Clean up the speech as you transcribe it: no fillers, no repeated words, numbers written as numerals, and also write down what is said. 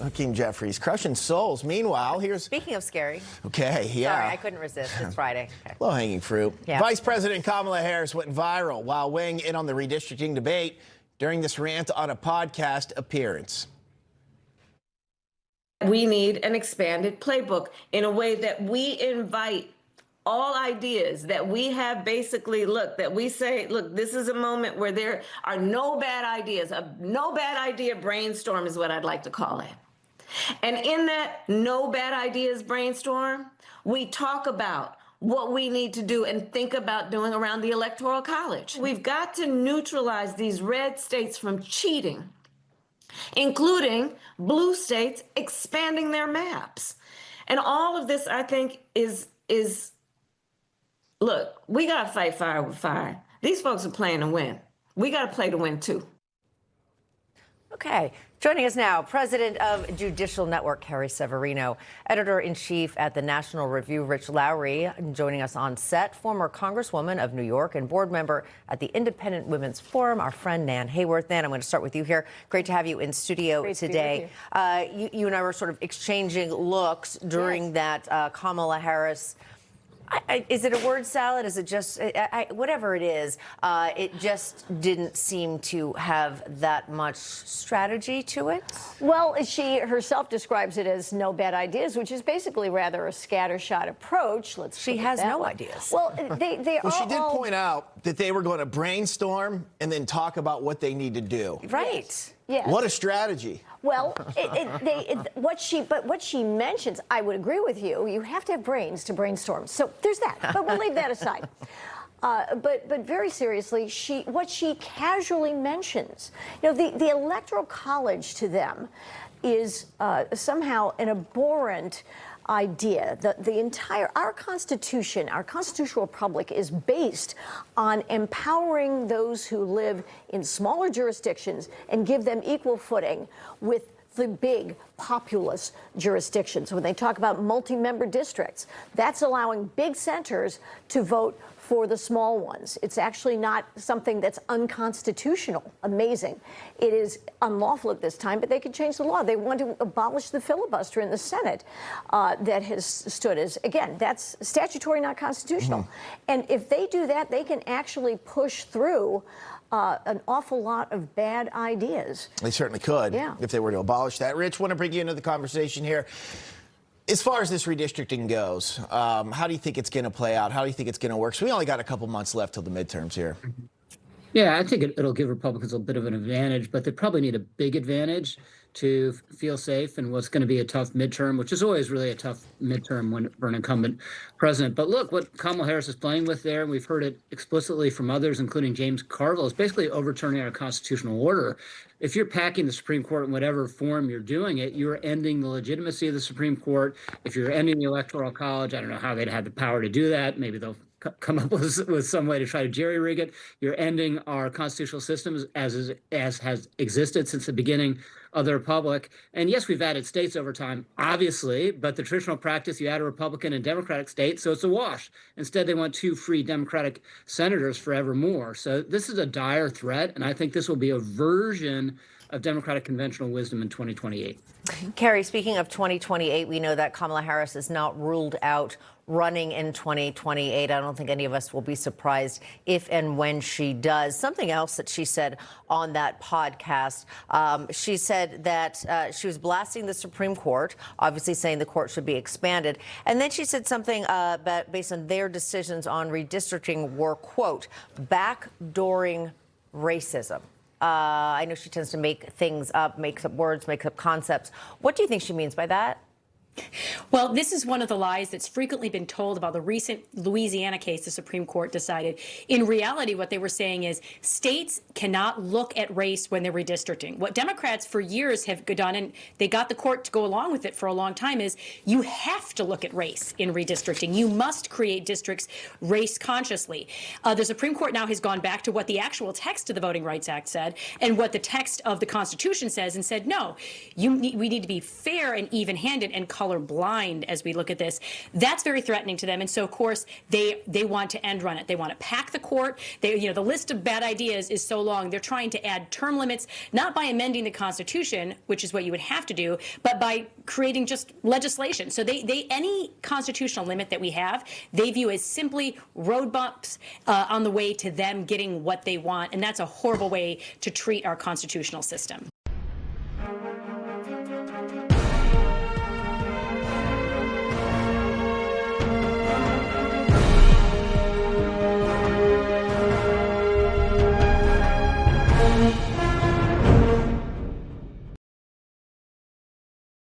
Hakeem Jeffries, crushing souls. Meanwhile, here's... Speaking of scary. Okay, yeah. Sorry, I couldn't resist. It's Friday. Okay. Low-hanging fruit. Yeah. Vice President Kamala Harris went viral while weighing in on the redistricting debate during this rant on a podcast appearance. We need an expanded playbook in a way that we invite all ideas, that we have basically, that we say, look, this is a moment where there are no bad ideas. A no bad idea brainstorm is what I'd like to call it. And in that no bad ideas brainstorm, we talk about what we need to do and think about doing around the Electoral College. We've got to neutralize these red states from cheating, including blue states expanding their maps. And all of this, I think, is look, we got to fight fire with fire. These folks are playing to win. We got to play to win, too. Okay. Joining us now, President of Judicial Network, Carrie Severino, Editor-in-Chief at the National Review, Rich Lowry, joining us on set, former Congresswoman of New York and board member at the Independent Women's Forum, our friend Nan Hayworth. Nan, I'm going to start with you here. Great to have you in studio today. You and I were sort of exchanging looks during that Kamala Harris. Is it a word salad? Is it just whatever it is? It just didn't seem to have that much strategy to it. Well, she herself describes it as no bad ideas, which is basically rather a scattershot approach. She has no ideas. Well, they well, she did point out that they were going to brainstorm and then talk about what they need to do. Right. Yes. What a strategy. Well, what she mentions, I would agree with you. You have to have brains to brainstorm. So there's that. But we'll leave that aside. But very seriously, what she casually mentions, the Electoral College to them is somehow an abhorrent idea. Our Constitution, our constitutional republic is based on empowering those who live in smaller jurisdictions and give them equal footing with the big populous jurisdictions. When they talk about multi-member districts, that's allowing big centers to vote for the small ones. It's actually not something that's unconstitutional. Amazing. It is unlawful at this time, but they could change the law. They want to abolish the filibuster in the Senate that has stood as, again, that's statutory, not constitutional. And if they do that, they can actually push through an awful lot of bad ideas. They certainly could, yeah, if they were to abolish that. Rich, want to bring you into the conversation here. As far as this redistricting goes, how do you think it's going to play out? How do you think it's going to work? So we only got a couple months left till the midterms here. Yeah, I think it'll give Republicans a bit of an advantage, but they probably need a big advantage to feel safe in what's going to be a tough midterm, which is always really a tough midterm for an incumbent president. But look, what Kamala Harris is playing with there, and we've heard it explicitly from others, including James Carville, is basically overturning our constitutional order. If you're packing the Supreme Court in whatever form you're doing it, you're ending the legitimacy of the Supreme Court. If you're ending the Electoral College, I don't know how they'd have the power to do that. Maybe they'll come up with some way to try to jerry-rig it. You're ending our constitutional systems as has existed since the beginning of the republic. And yes, we've added states over time, obviously, but the traditional practice, you add a Republican and Democratic state, so it's a wash. Instead, they want 2 free Democratic senators forevermore. So this is a dire threat, and I think this will be a version of Democratic conventional wisdom in 2028. Carrie, speaking of 2028, we know that Kamala Harris is not ruled out running in 2028. I don't think any of us will be surprised if and when she does. Something else that she said on that podcast, she said that she was blasting the Supreme Court, obviously saying the court should be expanded. And then she said something about, based on their decisions on redistricting, were, quote, backdooring racism. I know she tends to make things up, makes up words, makes up concepts. What do you think she means by that? Well, this is one of the lies that's frequently been told about the recent Louisiana case the Supreme Court decided. In reality, what they were saying is states cannot look at race when they're redistricting. What Democrats for years have done, and they got the court to go along with it for a long time, is you have to look at race in redistricting. You must create districts race consciously. The Supreme Court now has gone back to what the actual text of the Voting Rights Act said and what the text of the Constitution says, and said, no, we need to be fair and even-handed and color blind as we look at this. That's very threatening to them. And so, of course, they want to end run it. They want to pack the court. The list of bad ideas is so long. They're trying to add term limits, not by amending the Constitution, which is what you would have to do, but by creating just legislation. So any constitutional limit that we have, they view as simply road bumps on the way to them getting what they want. And that's a horrible way to treat our constitutional system.